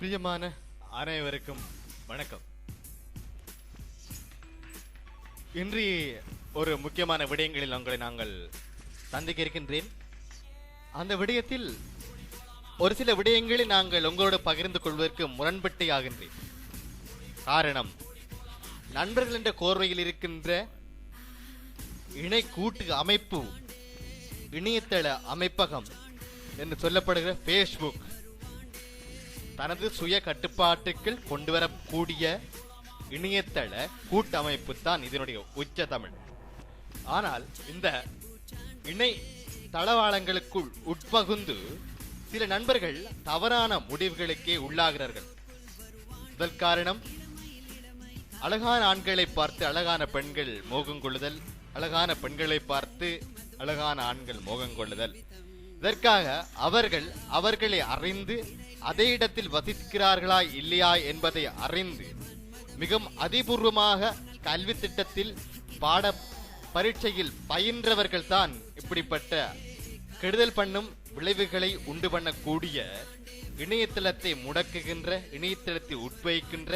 பிரியமான அனைவருக்கும் வணக்கம். இன்று ஒரு முக்கியமான விடயங்களில் உங்களை நாங்கள் சந்திக்க இருக்கின்றேன். அந்த விடயத்தில் ஒரு சில விடயங்களை நாங்கள் உங்களோடு பகிர்ந்து கொள்வதற்கு முரண்பட்டே ஆகின்றேன். காரணம், நண்பர்கள் என்ற கோர்வையில் இருக்கின்ற இணை கூட்டு அமைப்பு, இணையதள அமைப்பகம் என்று சொல்லப்படுகிற Facebook தனது சுய கட்டுப்பாட்டுக்குள் கொண்டு வரக்கூடிய இணையதள கூட்டமைப்பு தான் இதனுடைய உச்ச தமிழ். ஆனால் இந்த இணை தளவாளங்களுக்குள் உட்பகுந்து சில நண்பர்கள் தவறான முடிவுகளுக்கே உள்ளாகிறார்கள். முதல் காரணம், அழகான ஆண்களை பார்த்து அழகான பெண்கள் மோகம் கொள்ளுதல், அழகான பெண்களை பார்த்து அழகான ஆண்கள் மோகம் கொள்ளுதல். இதற்காக அவர்கள் அவர்களை அறிந்து அதே இடத்தில் வசிக்கிறார்களா இல்லையா என்பதை அறிந்து மிகவும் அதிபூர்வமாக கல்வி திட்டத்தில் பாட பரீட்சையில் பயின்றவர்கள் தான் இப்படிப்பட்ட கெடுதல் பண்ணும் விளைவுகளை உண்டு பண்ணக்கூடிய இணையதளத்தை முடக்குகின்ற, இணையதளத்தை உட்வைக்கின்ற,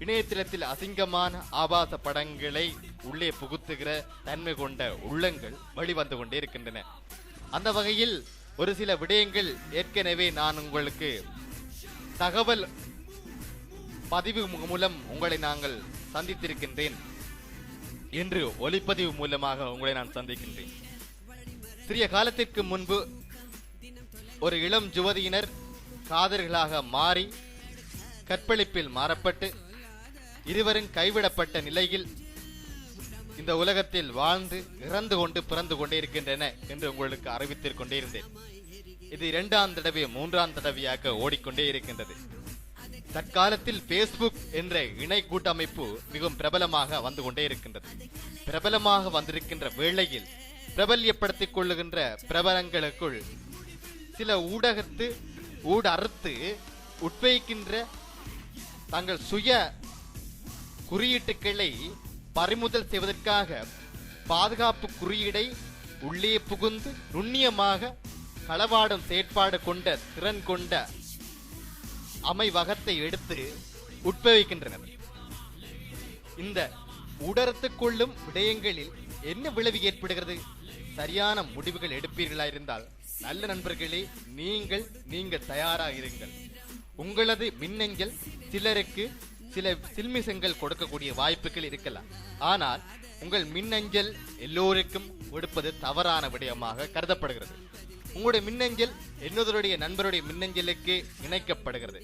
இணையதளத்தில் அசிங்கமான ஆபாச படங்களை உள்ளே புகுத்துகிற தன்மை கொண்ட உள்ளங்கள் வெளிவந்து கொண்டே இருக்கின்றன. அந்த வகையில் ஒரு சில விடயங்கள் ஏற்கனவே நான் உங்களுக்கு தகவல் பதிவு மூலம் உங்களை நாங்கள் சந்தித்திருக்கின்றேன் என்று ஒலிப்பதிவு மூலமாக உங்களை நான் சந்திக்கின்றேன். சிறிய காலத்திற்கு முன்பு ஒரு இளம் யுவதியினர் காதல்களாக மாறி கற்பழிப்பில் மாறப்பட்டு இருவரும் கைவிடப்பட்ட நிலையில் இந்த உலகத்தில் வாழ்ந்து இறந்து கொண்டு பிறந்து கொண்டே இருக்கின்றன என்று உங்களுக்கு அறிவித்துக் கொண்டே இருந்தேன். இது 2ஆம் தடவை 3ஆம் தடவையாக ஓடிக்கொண்டே இருக்கின்றது. தற்காலத்தில் Facebook என்ற இணை கூட்டமைப்பு மிகவும் பிரபலமாக வந்து கொண்டே இருக்கின்றது. பிரபலமாக வந்திருக்கின்ற வேளையில் பிரபல்யப்படுத்திக் கொள்ளுகின்ற பிரபலங்களுக்குள் சில ஊடறுத்து உட்வைக்கின்ற தங்கள் சுய குறியீட்டுக்களை பறிமுதல் செய்வதற்காக பாதுகாப்பு குறியீடை உள்ளே புகுந்து நுண்ணியமாக களவாடும் செயற்பாடு கொண்ட திறன் கொண்ட அமைவகத்தை எடுத்து உட்பவிக்கின்றனர். இந்த உடரத்துக் கொள்ளும் விடயங்களில் என்ன விளைவு ஏற்படுகிறது? சரியான முடிவுகள் எடுப்பீர்களா இருந்தால் நல்ல நண்பர்களே, நீங்கள் தயாராக இருங்கள். உங்களது மின்னஞ்சல் சிலருக்கு சில சில்மிசங்கள் கொடுக்கக்கூடிய வாய்ப்புகள் இருக்கலாம். ஆனால் உங்கள் மின்னஞ்சல் எல்லோருக்கும் கொடுப்பது தவறான விடயமாக கருதப்படுகிறது. உங்களுடைய மின்னஞ்சல் இன்னொருடைய நண்பருடைய மின்னஞ்சலுக்கு இணைக்கப்படுகிறது.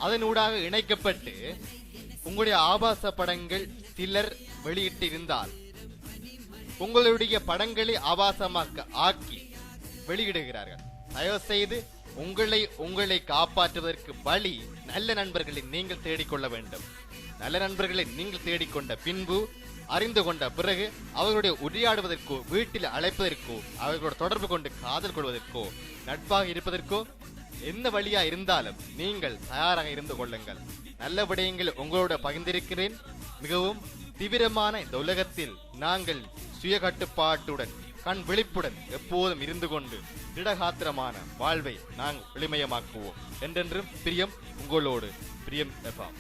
அதனூடாக இணைக்கப்பட்டு உங்களுடைய ஆபாச படங்கள் சிலர் வெளியிட்டிருந்தால் உங்களுடைய படங்களை ஆபாசமாக்க ஆக்கி வெளியிடுகிறார்கள். தயவு செய்து உங்களை காப்பாற்றுவதற்கு வழி நல்ல நண்பர்களை நீங்கள் தேடிக்கொள்ள வேண்டும். நல்ல நண்பர்களை நீங்கள் தேடிக்கொண்ட பின்பு, அறிந்து கொண்ட பிறகு அவர்களுடைய உரையாடுவதற்கோ, வீட்டில் அழைப்பதற்கோ, அவர்களோட தொடர்பு கொண்டு காதல் கொள்வதற்கோ, நட்பாக இருப்பதற்கோ என்ன வழியா இருந்தாலும் நீங்கள் தயாராக இருந்து கொள்ளுங்கள். நல்ல விடயங்கள் உங்களோட பகிர்ந்திருக்கிறேன். மிகவும் தீவிரமான இந்த உலகத்தில் நாங்கள் சுய கட்டுப்பாட்டுடன், கண் விழிப்புடன் எப்போதும் இருந்து கொண்டு திடகாத்திரமான வாழ்வை நாங்கள் எளிமையமாக்குவோம். என்றென்றும் பிரியம். உங்களோடு பிரியம் எஃப்எம்.